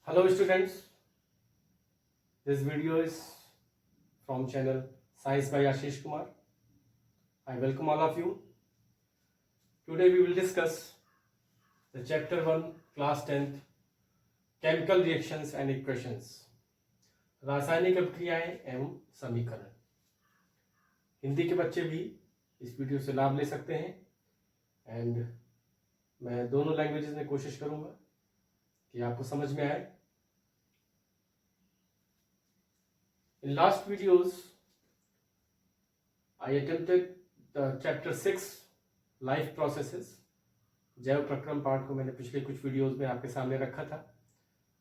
Hello students, this video is from channel Science by Ashish Kumar. I welcome all of you. Today we will discuss the chapter 1 class 10th chemical reactions and equations, रासायनिक अभिक्रियाएं एवं समीकरण। हिंदी के बच्चे भी इस video से लाभ ले सकते हैं एंड मैं दोनों लैंग्वेजेस में कोशिश करूंगा कि आपको समझ में आए। In last videos, I attempted the chapter 6 life processes. जैव प्रक्रम पाठ को मैंने पिछले कुछ वीडियोस में आपके सामने रखा था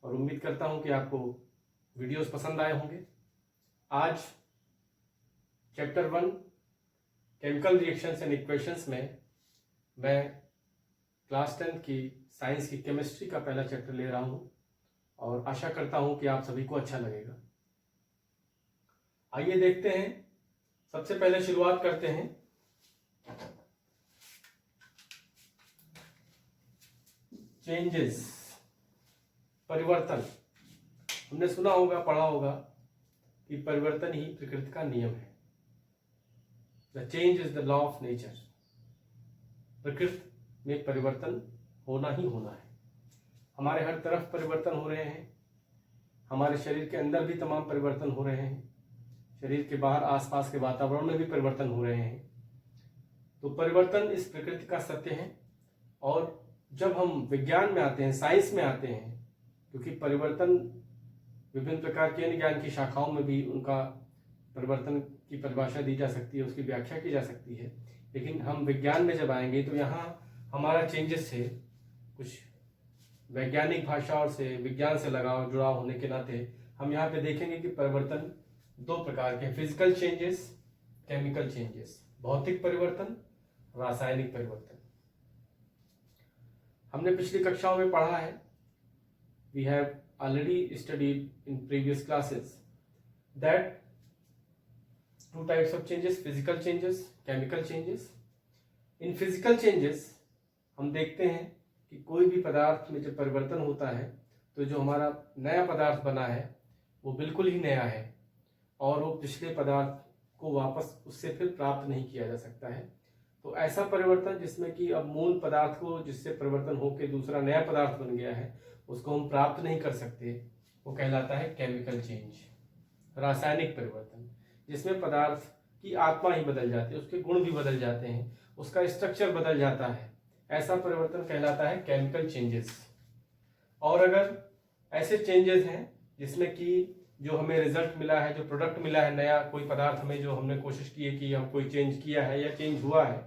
और उम्मीद करता हूं कि आपको वीडियोस पसंद आए होंगे। आज chapter 1 chemical reactions and equations में मैं क्लास 10 की साइंस की केमिस्ट्री का पहला चैप्टर ले रहा हूं और आशा करता हूं कि आप सभी को अच्छा लगेगा। आइए देखते हैं। सबसे पहले शुरुआत करते हैं चेंजेस, परिवर्तन। हमने सुना होगा, पढ़ा होगा कि परिवर्तन ही प्रकृति का नियम है। The change is the law of nature. प्रकृति में परिवर्तन होना ही होना है। हमारे हर तरफ परिवर्तन हो रहे हैं। हमारे शरीर के अंदर भी तमाम परिवर्तन हो रहे हैं। शरीर के बाहर आसपास के वातावरण में भी परिवर्तन हो रहे हैं। तो परिवर्तन इस प्रकृति का सत्य है। और जब हम विज्ञान में आते हैं, साइंस में आते हैं, क्योंकि परिवर्तन विभिन्न प्रकार के अन्य ज्ञान की शाखाओं में भी उनका परिवर्तन की परिभाषा दी जा सकती है, उसकी व्याख्या की जा सकती है, लेकिन हम विज्ञान में जब आएंगे तो यहाँ हमारा चेंजेस से कुछ वैज्ञानिक भाषाओं से, विज्ञान से लगाव जुड़ाव होने के नाते हम यहाँ पे देखेंगे कि परिवर्तन दो प्रकार के, फिजिकल चेंजेस, केमिकल चेंजेस, भौतिक परिवर्तन, रासायनिक परिवर्तन। हमने पिछली कक्षाओं में पढ़ा है, we have already studied in previous classes that two types of changes, physical changes, chemical changes. In physical changes हम देखते हैं कि कोई भी पदार्थ में जब परिवर्तन होता है तो जो हमारा नया पदार्थ बना है वो बिल्कुल ही नया है और वो पिछले पदार्थ को वापस उससे फिर प्राप्त नहीं किया जा सकता है। तो ऐसा परिवर्तन जिसमें कि अब मूल पदार्थ को, जिससे परिवर्तन होकर दूसरा नया पदार्थ बन गया है, उसको हम प्राप्त नहीं कर सकते, वो कहलाता है केमिकल चेंज, रासायनिक परिवर्तन, जिसमें पदार्थ की आत्मा ही बदल जाती है, उसके गुण भी बदल जाते हैं, उसका स्ट्रक्चर बदल जाता है। ऐसा परिवर्तन कहलाता है केमिकल चेंजेस। और अगर ऐसे चेंजेस हैं जिसमें कि जो हमें रिजल्ट मिला है, जो प्रोडक्ट मिला है, नया कोई पदार्थ में जो हमने कोशिश की है कि हम कोई चेंज किया है या चेंज हुआ है,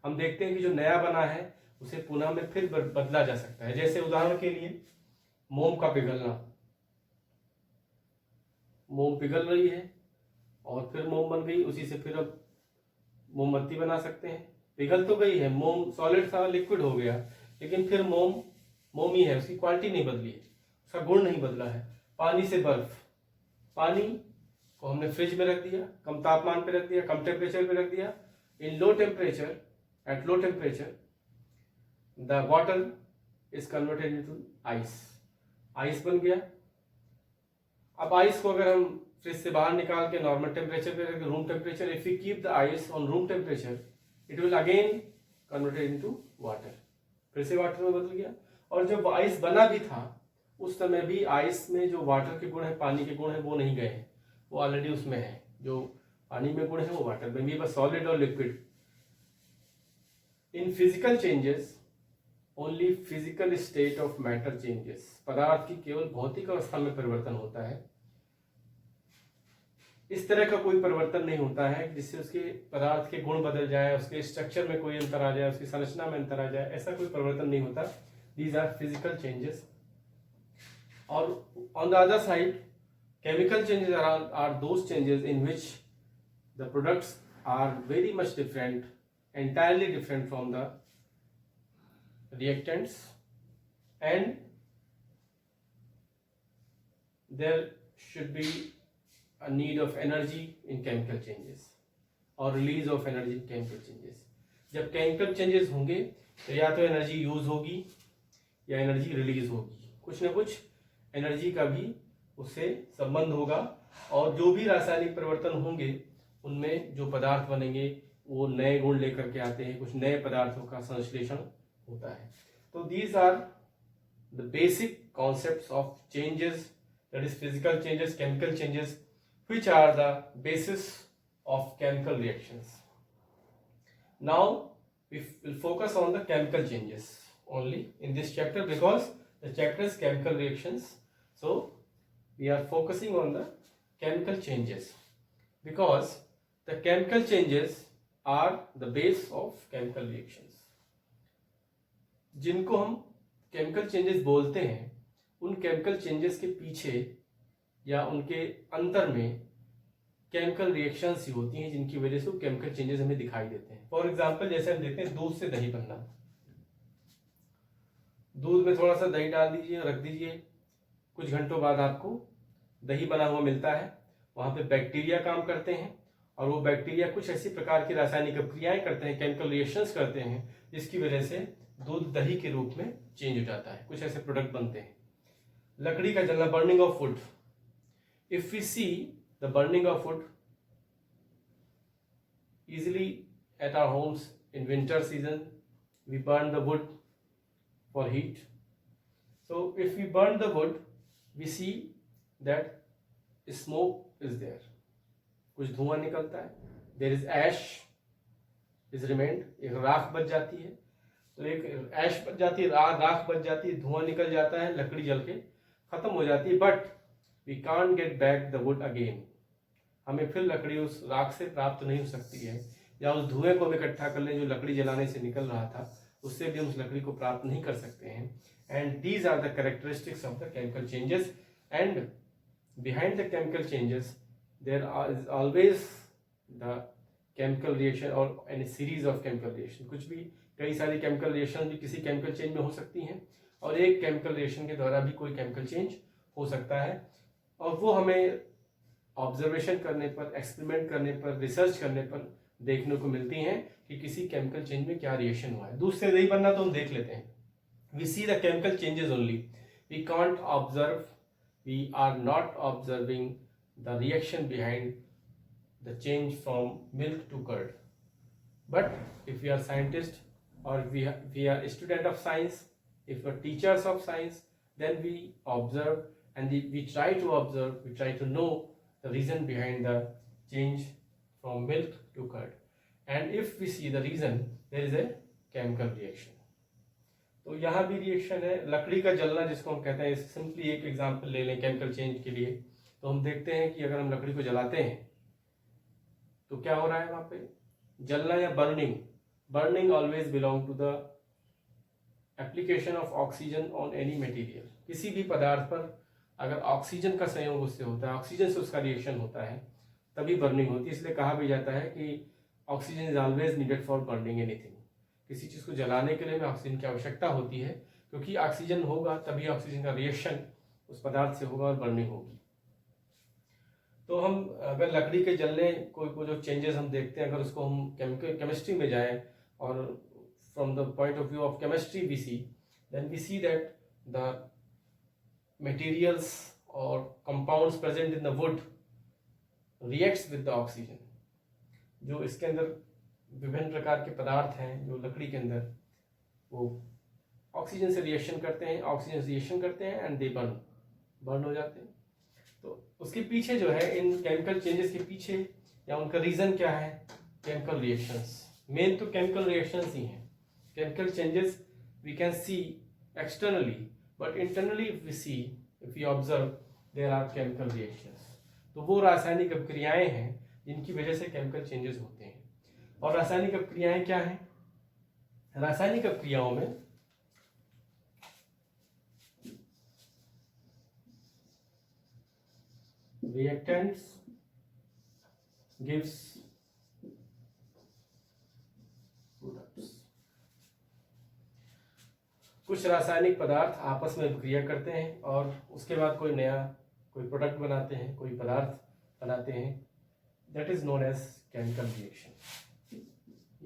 हम देखते हैं कि जो नया बना है उसे पुनः में फिर बदला जा सकता है। जैसे उदाहरण के लिए मोम का पिघलना। मोम पिघल रही है और फिर मोम बन गई, उसी से फिर अब मोमबत्ती बना सकते हैं। पिघल तो गई है, मोम सॉलिड था, लिक्विड हो गया, लेकिन फिर मोम ही है, उसकी क्वालिटी नहीं बदली है, उसका गुण नहीं बदला है। पानी से बर्फ। पानी को हमने फ्रिज में रख दिया, कम तापमान पे रख दिया, कम टेम्परेचर पे रख दिया। In low temperature, at low temperature the water is converted into ice. Ice बन गया। अब आइस को अगर हम फ्रिज से बाहर निकाल के नॉर्मल टेम्परेचर पे रख, room temperature, if you keep the ice on room temperature it will again converted into water, फिर से वाटर में बदल गया। और जब आइस बना भी था उस समय भी आइस में जो वाटर के गुण है, पानी के गुण है, वो नहीं गए हैं, वो ऑलरेडी उसमें है। जो पानी में गुण है वो वाटर में भी, बस सॉलिड और liquid. In physical changes only physical state of matter changes. पदार्थ की केवल भौतिक अवस्था में परिवर्तन होता है। इस तरह का कोई परिवर्तन नहीं होता है जिससे उसके पदार्थ के गुण बदल जाए, उसके स्ट्रक्चर में कोई अंतर आ जाए, उसकी संरचना में अंतर आ जाए, ऐसा कोई परिवर्तन नहीं होता। These are physical changes. और on the other side, chemical changes are those changes in which the products are very much different, entirely different from the reactants, and there should be a need of energy in chemical changes or release of energy in chemical changes. जब chemical changes होंगे तो या तो energy use होगी या energy release होगी, कुछ ना कुछ एनर्जी का भी उससे संबंध होगा, और जो भी रासायनिक परिवर्तन होंगे उनमें जो पदार्थ बनेंगे वो नए गुण लेकर के आते हैं, कुछ नए पदार्थों का संश्लेषण होता है। तो these are the basic concepts of changes, that is physical changes, chemical changes, which are the basis of chemical reactions. Now we will focus on the chemical changes only in this chapter, because the chapter is chemical reactions. So we are focusing on the chemical changes, because the chemical changes are the base of chemical reactions. जिनको हम chemical changes बोलते हैं, उन chemical changes के पीछे या उनके अंतर में केमिकल रिएक्शंस ही होती हैं, जिनकी वजह से वो केमिकल चेंजेस हमें दिखाई देते हैं। फॉर एग्जांपल जैसे हम देखते हैं दूध से दही बनना, दूध में थोड़ा सा दही डाल दीजिए, रख दीजिए, कुछ घंटों बाद आपको दही बना हुआ मिलता है। वहां पे बैक्टीरिया काम करते हैं, और वो बैक्टीरिया कुछ ऐसी प्रकार की रासायनिक अभिक्रियाएं करते हैं, केमिकल रिएक्शंस करते हैं, जिसकी वजह से दूध दही के रूप में चेंज हो जाता है, कुछ ऐसे प्रोडक्ट बनते हैं। लकड़ी का जलना, burning of would, if we see the burning of wood easily at our homes in winter season, we burn the wood for heat. So if we burn the wood, we see that smoke is there, कुछ धुआं निकलता है, there is ash is remained, एक राख बच जाती है, तो एक ऐश बच जाती है, राख बच जाती है, धुआं निकल जाता है, लकड़ी जल के खत्म हो जाती है, but we can't get back the wood again, हमें फिर लकड़ी उस राख से प्राप्त नहीं हो सकती है, या उस धुएं को हम इकट्ठा कर लें जो लकड़ी जलाने से निकल रहा था, उससे भी हम उस लकड़ी को प्राप्त नहीं कर सकते हैं। And these are the characteristics of the chemical changes, and behind the chemical changes there is always the chemical reaction और any series of chemical reaction. कुछ भी, कई सारी केमिकल रिएक्शन भी किसी केमिकल चेंज में हो सकती हैं, और एक केमिकल रिएक्शन के द्वारा भी कोई केमिकल चेंज हो सकता है, और वो हमें ऑब्जर्वेशन करने पर, एक्सपेरिमेंट करने पर, रिसर्च करने पर देखने को मिलती हैं कि किसी केमिकल चेंज में क्या रिएक्शन हुआ है। दूध से दही बनना तो हम देख लेते हैं, we see the chemical changes only, we can't observe, we are not observing the reaction behind the change from milk to curd. But if we are scientist और we are student of science, if we are teachers of science, then we observe and we try to observe, we try to know the reason behind the change from milk to curd, and if we see the reason, there is a chemical reaction. तो यहाँ भी reaction है, लकड़ी का जलना जिसको हम कहते हैं, सिंपली एक एग्जांपल ले लें केमिकल चेंज के लिए, तो हम देखते हैं कि अगर हम लकड़ी को जलाते हैं तो क्या हो रहा है वहां पे, जलना या burning. Burning always belong to the application of oxygen on any material. किसी भी पदार्थ पर अगर ऑक्सीजन का संयोग उससे होता है, ऑक्सीजन से उसका रिएक्शन होता है, तभी बर्निंग होती है। इसलिए कहा भी जाता है कि oxygen is always needed for burning anything. किसी चीज़ को जलाने के लिए हमें ऑक्सीजन की आवश्यकता होती है, क्योंकि ऑक्सीजन होगा तभी ऑक्सीजन का रिएक्शन उस पदार्थ से होगा और बर्निंग होगी। तो हम अगर लकड़ी के जलने को जो चेंजेस हम देखते हैं, अगर उसको हम केमिस्ट्री में जाएं और from the point of view of chemistry we see, then we see that the materials or compounds present in the wood reacts with the oxygen. जो इसके अंदर विभिन्न प्रकार के पदार्थ हैं जो लकड़ी के अंदर, वो ऑक्सीजन से रिएक्शन करते हैं, ऑक्सीजन से रिएक्शन करते हैं एंड दे बर्न हो जाते हैं। तो उसके पीछे जो है, इन केमिकल चेंजेस के पीछे या उनका रीजन क्या है, केमिकल रिएक्शंस। मेन तो केमिकल रिएक्शंस ही हैं। Chemical changes we can see externally, but internally if we observe, there are chemical reactions. तो वो रासायनिक अभिक्रियाएं हैं जिनकी वजह से केमिकल चेंजेस होते हैं। और रासायनिक अभिक्रियाएं क्या हैं? रासायनिक अभिक्रियाओं में reactants gives products। कुछ रासायनिक पदार्थ आपस में अभिक्रिया करते हैं और उसके बाद कोई प्रोडक्ट बनाते हैं, कोई पदार्थ बनाते हैं, that is known as chemical reaction.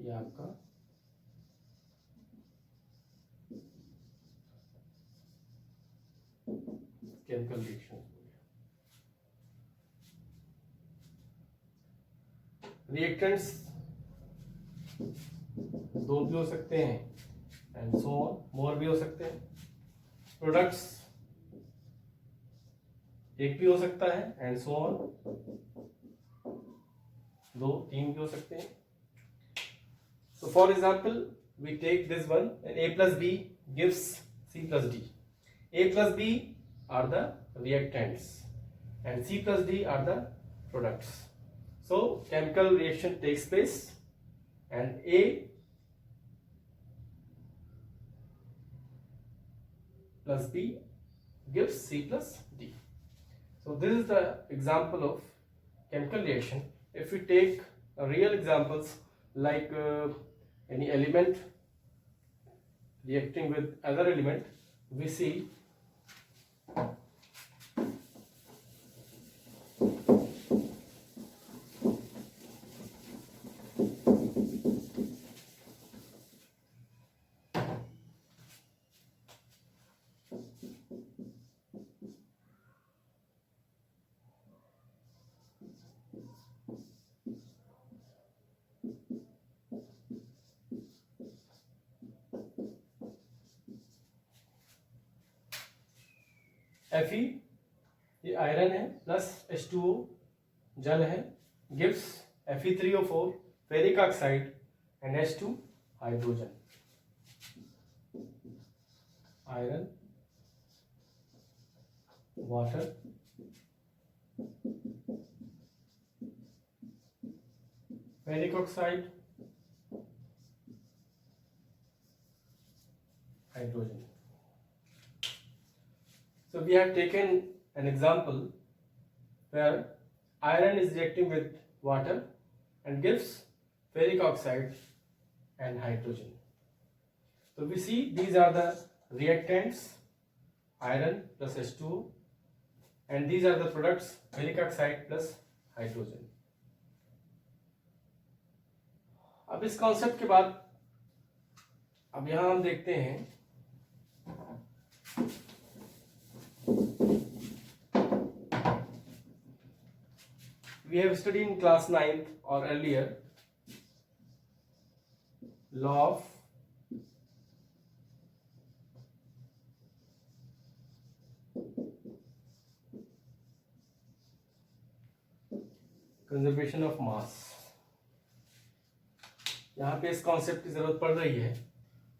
ये आपका केमिकल रिएक्शन। रिएक्टेंट्स दो भी हो सकते हैं एंड सो ऑन, मोर भी हो सकते हैं। प्रोडक्ट्स एक भी हो सकता है एंड सो ऑन, दो तीन भी हो सकते हैं। So for example, we take this one, and A plus B gives C plus D. A plus B are the reactants and C plus D are the products. So chemical reaction takes place and A plus B gives C plus D. So this is the example of chemical reaction. If we take real examples like any element reacting with other element, we see Fe, ये iron है, plus H2O जल है, gives Fe3O4 ferric oxide and H2 hydrogen. Iron, water, ferric oxide, hydrogen. So we have taken an example where iron is reacting with water and gives ferric oxide and hydrogen. So we see these are the reactants, iron plus H2O, and these are the products, ferric oxide plus hydrogen. अब इस concept के बाद अब यहां हम देखते हैं we have studied in class 9th or earlier law of conservation of mass। यहाँ पे इस कॉन्सेप्ट की जरूरत पड़ रही है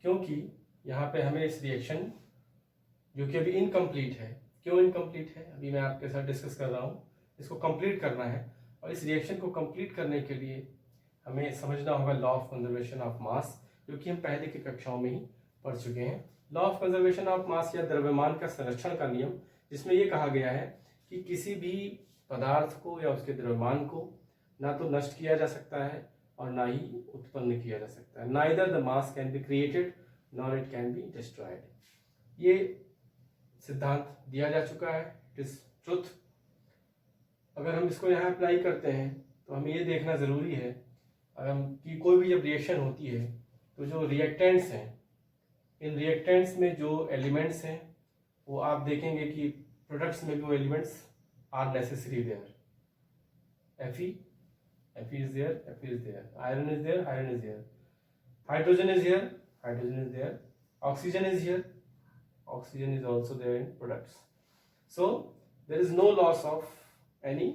क्योंकि यहाँ पे हमें इस रिएक्शन जो कि अभी इनकम्प्लीट है, क्यों इनकम्प्लीट है अभी मैं आपके साथ डिस्कस कर रहा हूँ, इसको कंप्लीट करना है। और इस रिएक्शन को कंप्लीट करने के लिए हमें समझना होगा law of conservation of mass, जो कि हम पहले की कक्षाओं में ही पढ़ चुके हैं। Law of conservation of mass या द्रव्यमान का संरक्षण का नियम, जिसमें यह कहा गया है कि किसी भी पदार्थ को या उसके द्रव्यमान को ना तो नष्ट किया जा सकता है और ना ही उत्पन्न किया जा सकता है। Neither the mass can be created nor it can be destroyed. ये सिद्धांत दिया जा चुका है, इट इज ट्रुथ। अगर हम इसको यहाँ अप्लाई करते हैं तो हमें ये देखना ज़रूरी है कि कोई भी जब रिएक्शन होती है तो जो रिएक्टेंट्स हैं, इन रिएक्टेंट्स में जो एलिमेंट्स हैं वो आप देखेंगे कि प्रोडक्ट्स में भी वो elements are necessary there. Fe is there, Fe is there, iron is there, iron is there, hydrogen is here, hydrogen is there, oxygen is here, oxygen is also there in products. So there is no loss of any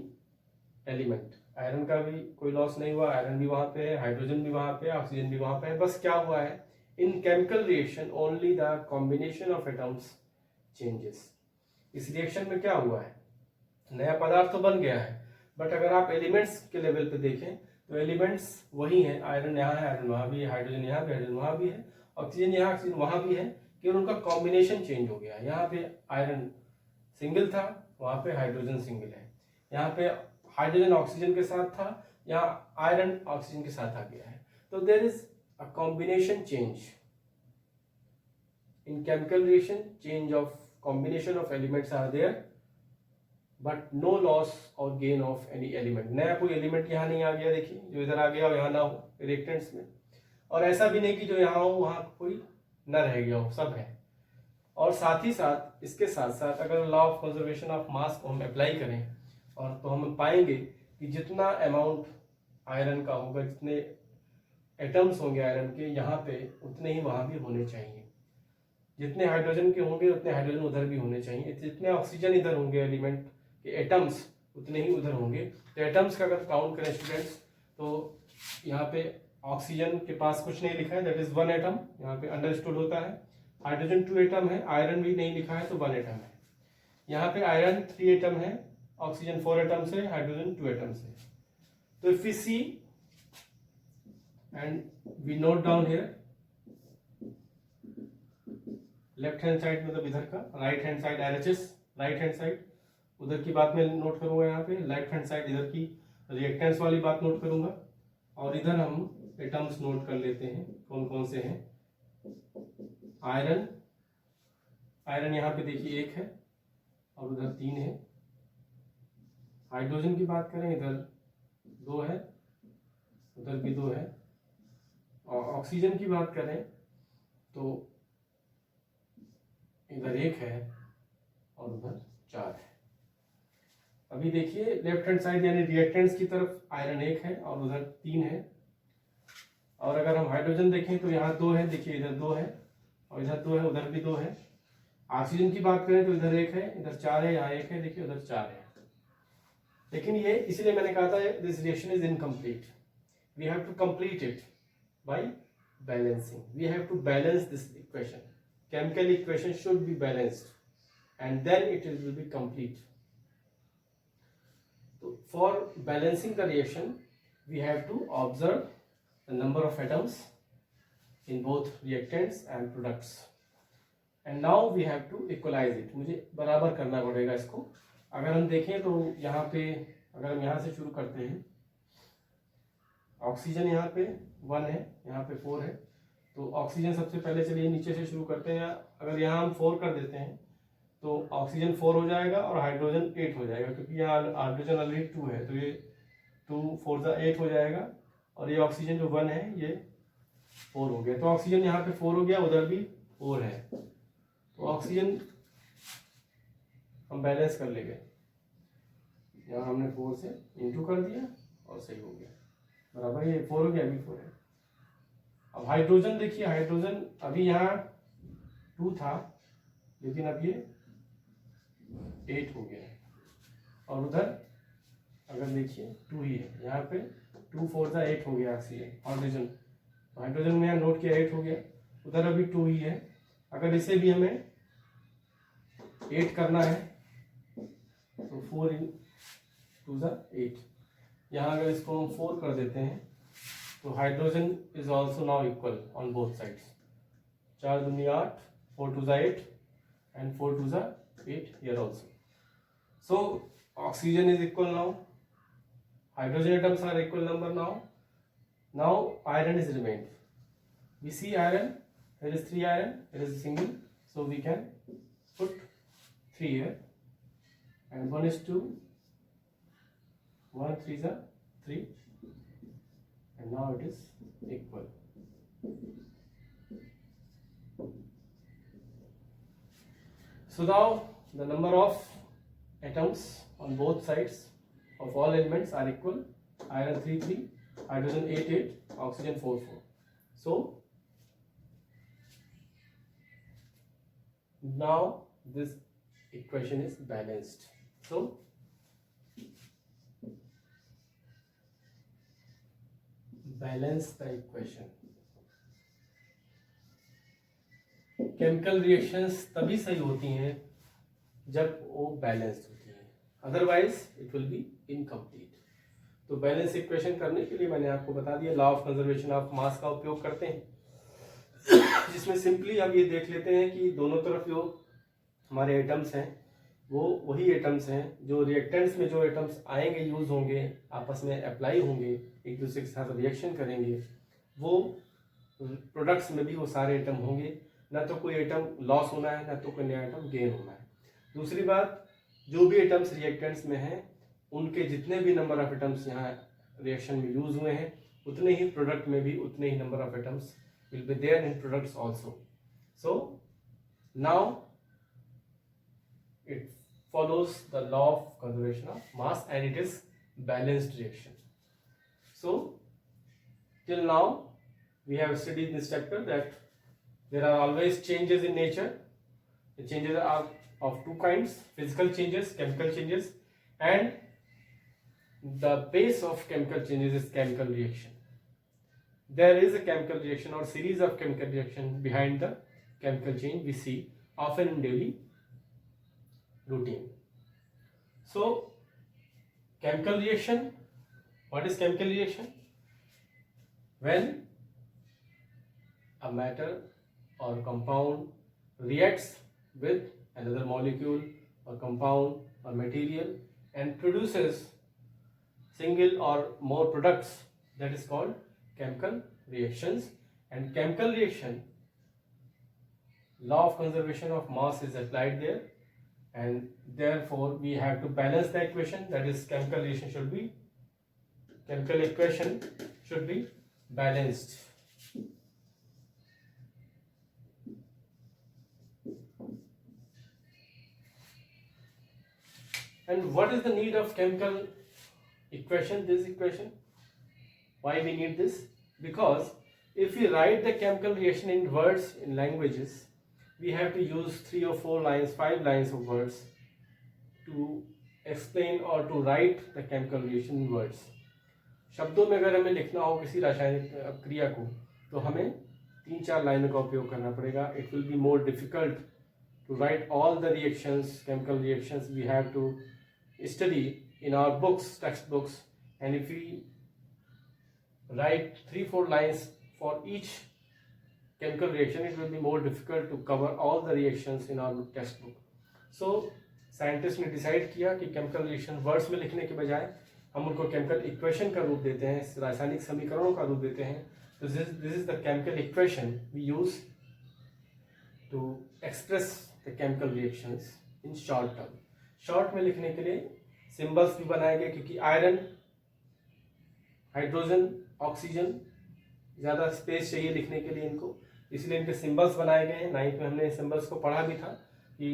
element। Iron का भी कोई loss नहीं हुआ, iron भी वहां पे है, hydrogen भी वहां पे है, ऑक्सीजन भी वहां पे है। बस क्या हुआ है, इन chemical reaction only the combination of atoms changes. इस रिएक्शन में क्या हुआ है, नया पदार्थ तो बन गया है, बट अगर आप एलिमेंट्स के लेवल पे देखें तो एलिमेंट्स वही हैं। आयरन यहाँ है, आयरन वहां भी है, हाइड्रोजन यहाँ पे, हाइड्रोजन वहां भी है, ऑक्सीजन यहाँ, ऑक्सीजन वहां भी है, केवल उनका कॉम्बिनेशन चेंज हो गया। यहाँ पे आयरन सिंगल था, वहां पे हाइड्रोजन सिंगल है, यहाँ पे हाइड्रोजन ऑक्सीजन के साथ था, यहाँ आयरन ऑक्सीजन के साथ आ गया है। तो there is a combination change in chemical reaction, change of combination of elements are there but no loss और गेन ऑफ एनी एलिमेंट। नया कोई एलिमेंट यहाँ नहीं आ गया, देखिए जो इधर आ गया और यहाँ ना हो रिएक्टेंट्स में, और ऐसा भी नहीं कि जो यहाँ हो वहाँ कोई न रह गया हो, सब है। और साथ ही साथ इसके साथ साथ अगर law of conservation of mass को हम अप्लाई करें और तो हम पाएंगे कि जितना अमाउंट आयरन का होगा, जितने एटम्स होंगे आयरन के यहाँ पे, उतने ही वहाँ भी होने चाहिए। जितने हाइड्रोजन के होंगे उतने हाइड्रोजन उधर भी होने चाहिए। जितने ऑक्सीजन इधर होंगे एलिमेंट के एटम्स, उतने ही उधर होंगे। तो एटम्स का अगर काउंट करें स्टूडेंट्स, तो यहाँ पे ऑक्सीजन के पास कुछ नहीं लिखा है, दैट इज 1 एटम, यहाँ पे अंडरस्टूड होता है। हाइड्रोजन 2 एटम है, आयरन भी नहीं लिखा है तो 1 एटम है। यहाँ पे आयरन 3 एटम है, ऑक्सीजन 4 एटम से, हाइड्रोजन 2 एटम से। तो if we see and we note down here, left hand side मतलब इधर का, right hand side LHS, right hand side उधर की बात मैं नोट करूंगा यहाँ पे, लेफ्ट हैंड साइड इधर की रिएक्टेंट्स वाली बात नोट करूंगा, और इधर हम एटम्स नोट कर लेते हैं कौन कौन से हैं। आयरन, आयरन यहाँ पे देखिए 1 है और उधर 3 है। हाइड्रोजन की बात करें, इधर 2 है, उधर भी 2 है। और ऑक्सीजन की बात करें तो इधर 1 है और उधर 4 है। अभी देखिए लेफ्ट हैंड साइड यानी रिएक्टेंट्स की तरफ आयरन 1 है और उधर 3 है। और अगर हम हाइड्रोजन देखें तो यहाँ 2 है, देखिए इधर 2 है और इधर 2 है, उधर भी 2 है। ऑक्सीजन की बात करें तो इधर 1 है, इधर 4 है, यहाँ 1 है, देखिए उधर 4 है। लेकिन ये इसलिए मैंने कहा था this reaction is incomplete, we have to complete it by balancing, we have to balance this equation, chemical equation should be balanced and then it will be complete. So for balancing the reaction we have to observe the number of atoms in both reactants and products, and now we have to equalize it, मुझे बराबर करना पड़ेगा इसको। अगर हम देखें तो यहाँ पे अगर हम यहाँ से शुरू करते हैं, ऑक्सीजन यहाँ पे 1 है, यहाँ पे 4 है, तो ऑक्सीजन सबसे पहले चलिए नीचे से शुरू करते हैं। अगर यहाँ हम 4 कर देते हैं तो ऑक्सीजन 4 हो जाएगा और हाइड्रोजन 8 हो जाएगा, क्योंकि यहाँ हाइड्रोजन ऑलरेडी 2 है, तो ये 2 4 8 हो जाएगा। और ये ऑक्सीजन जो 1 है ये 4 हो गया, तो ऑक्सीजन यहाँ पे 4 हो गया, उधर भी 4 है, तो ऑक्सीजन हम बैलेंस कर लेंगे। यहाँ हमने 4 से इंटू कर दिया और सही हो गया, बराबर ये 4 हो गया, अभी 4 है। अब हाइड्रोजन देखिए, हाइड्रोजन अभी यहाँ 2 था लेकिन अब ये 8 हो गया है, और उधर अगर देखिए 2 ही है, यहाँ पे 2 4 8 हो गया ऑक्सीजन, हाइड्रोजन, हाइड्रोजन में यहाँ नोट किया 8 हो गया, उधर अभी 2 ही है। अगर इसे भी हमें 8 करना है तो 4 × 2 8, यहाँ अगर इसको हम 4 कर देते हैं तो hydrogen is also now equal on both sides, 4 दूनी 8, 4 2 8 and 4 2 8 here also. So oxygen is equal now, hydrogen atoms are equal number now. Now iron is remained. We see iron, there is 3 iron, there is a single, so we can put 3 here, and 1 is 2, 1 3 3, and now it is equal. So now the number of atoms on both sides of all elements are equal, iron 3 3, hydrogen 8 8, oxygen 4 4. So now this equation is balanced. So balance the equation. Chemical reactions तभी सही होती हैं जब वो balanced होती हैं, otherwise it will be incomplete. तो balance equation करने के लिए मैंने आपको बता दिया law of conservation of mass का उपयोग करते हैं, जिसमें सिंपली हम ये देख लेते हैं कि दोनों तरफ जो हमारे एटम्स हैं वो वही एटम्स हैं जो रिएक्टेंट्स में जो एटम्स आएंगे, यूज होंगे, आपस में अप्लाई होंगे, एक दूसरे के साथ रिएक्शन करेंगे, वो प्रोडक्ट्स में भी वो सारे एटम होंगे, ना तो कोई एटम लॉस होना है ना तो कोई नया एटम गेन होना है। दूसरी बात, जो भी एटम्स रिएक्टेंट्स में हैं उनके जितने भी नंबर ऑफ एटम्स यहाँ रिएक्शन में यूज हुए हैं उतने ही प्रोडक्ट में भी उतने ही number of atoms will be there in products also. So now it follows the law of conservation of mass and it is balanced reaction. So till now we have studied in this chapter that there are always changes in nature. The changes are of two kinds: physical changes, chemical changes, and the base of chemical changes is chemical reaction. There is a chemical reaction or series of chemical reaction behind the chemical change we see often in daily routine. So chemical reaction, what is chemical reaction? When a matter or compound reacts with another molecule or compound or material and produces single or more products, that is called chemical reactions. And chemical reaction, law of conservation of mass is applied there, and therefore we have to balance the equation. That is, chemical equation should be balanced. And what is the need of chemical equation? This equation, why we need this? Because if we write the chemical reaction in words, in languages, we have to use 3 or 4 lines, 5 lines of words to explain or to write the chemical reaction in words. शब्दों में अगर हमें लिखना हो किसी रासायनिक क्रिया को, तो हमें 3-4 लाइनों का उपयोग करना पड़ेगा. It will be more difficult to write all the reactions, chemical reactions we have to study in our books, textbooks, and if we write 3-4 lines for each chemical reaction, it will be more difficult to cover all the reactions in our textbook. So scientist ने decide किया कि chemical reaction words में लिखने के बजाय हम उनको chemical equation का रूप देते हैं, रासायनिक समीकरणों का रूप देते हैं. तो this is the chemical equation we use to express the chemical reactions in short term. Short में लिखने के लिए सिंबल्स भी बनाए गए, क्योंकि आयरन, हाइड्रोजन, ऑक्सीजन ज़्यादा स्पेस चाहिए लिखने के लिए इनको, इसलिए इनके सिंबल्स बनाए गए हैं. 9th में हमने सिंबल्स को पढ़ा भी था कि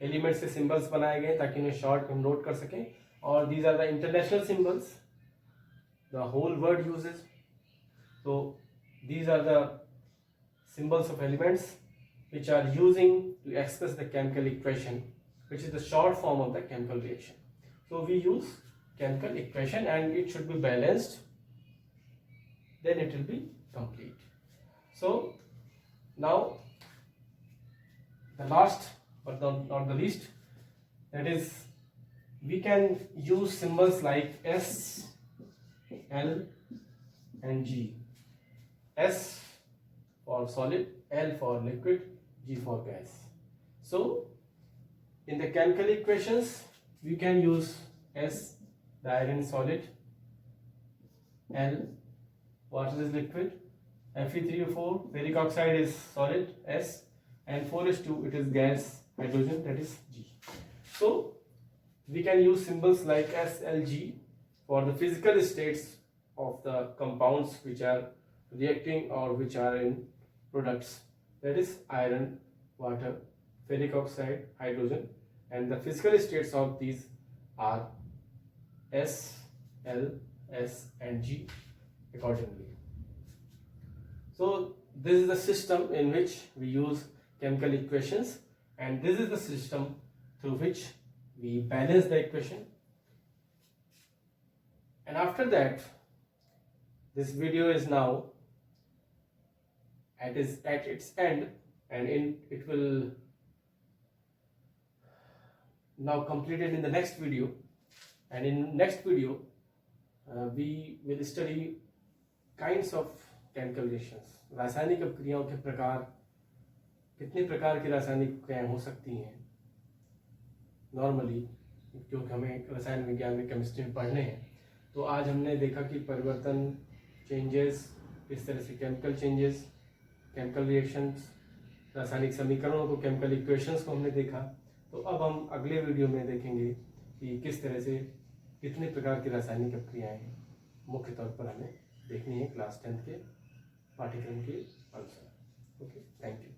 एलिमेंट्स से सिंबल्स बनाए गए ताकि उन्हें शॉर्ट में नोट कर सकें. और these are the international symbols the whole world uses. तो these are the symbols of elements which are using to express the chemical equation, which is the short form of the chemical reaction. So we use chemical equation and it should be balanced, then it will be complete. So now the last but not the least, that is, we can use symbols like S, L and G. S for solid, L for liquid, G for gas. So in the chemical equations we can use S, the iron is solid, L, water is liquid, Fe3O4, ferric oxide is solid, S, and 4s2, it is gas, hydrogen, that is G. So we can use symbols like S, L, G for the physical states of the compounds which are reacting or which are in products, that is iron, water, ferric oxide, hydrogen, and the physical states of these are S, L, S and G accordingly. So this is the system in which we use chemical equations, and this is the system through which we balance the equation. And after that, this video is now at its end, and it will now completed in the next video. And in next video we will study kinds of chemical reactions. रासायनिक अभिक्रियाओं के प्रकार, कितने प्रकार की रासायनिक क्रियाएं हो सकती हैं नॉर्मली, क्योंकि हमें रसायन विज्ञान में, केमिस्ट्री में पढ़ने हैं. तो आज हमने देखा कि परिवर्तन, चेंजेस, किस तरह से केमिकल चेंजेस, केमिकल रिएक्शंस, रासायनिक समीकरणों को, केमिकल इक्वेशंस को हमने देखा. तो अब हम अगले वीडियो में देखेंगे कि किस तरह से कितने प्रकार की रासायनिक अभिक्रियाएं मुख्य तौर पर हमें देखनी है क्लास 10th के पाठ्यक्रम के अनुसार. Okay, thank you.